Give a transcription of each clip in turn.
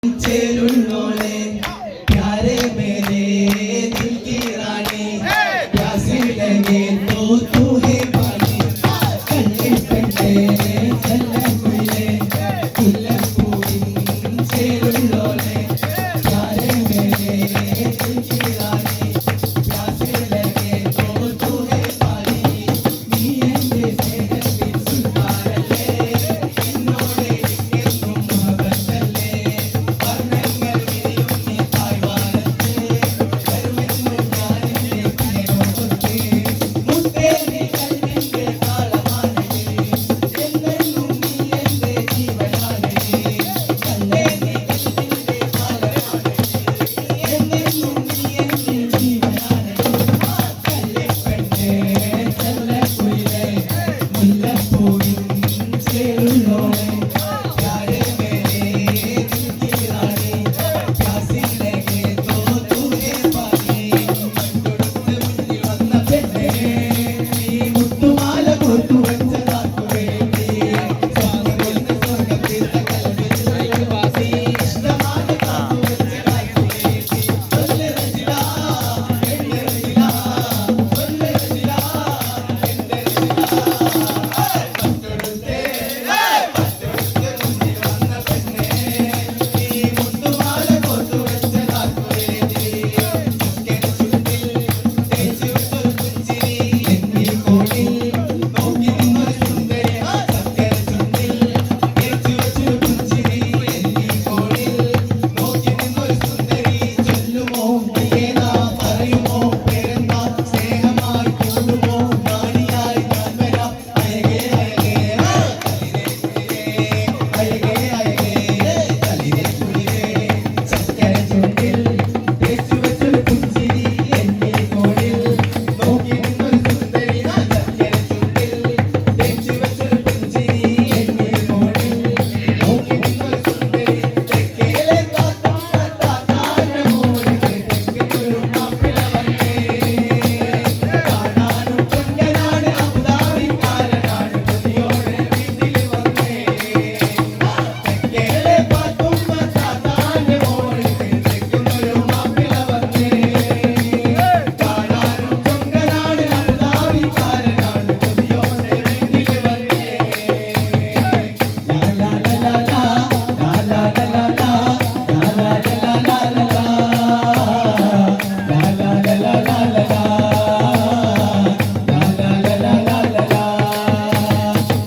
चेलुल्लोले प्यारे मेरे दिल की रानी प्यासे लगे तो तू है पानी कल्ले कल्ले चले कुले कुले पूरी चेलुल्लोले प्यारे मेरे दिल की रानी प्यासे लगे तो तू है पानी नींदे से दिल सुधारले इन्नोडे इन्नु मोहब्बतले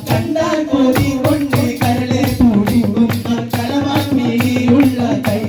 കണ്ടാൽ കോരി കൊണ്ട് കരളെ പൂടിക്കുന്ന കളവാൻ മീതിയുള്ള കൈ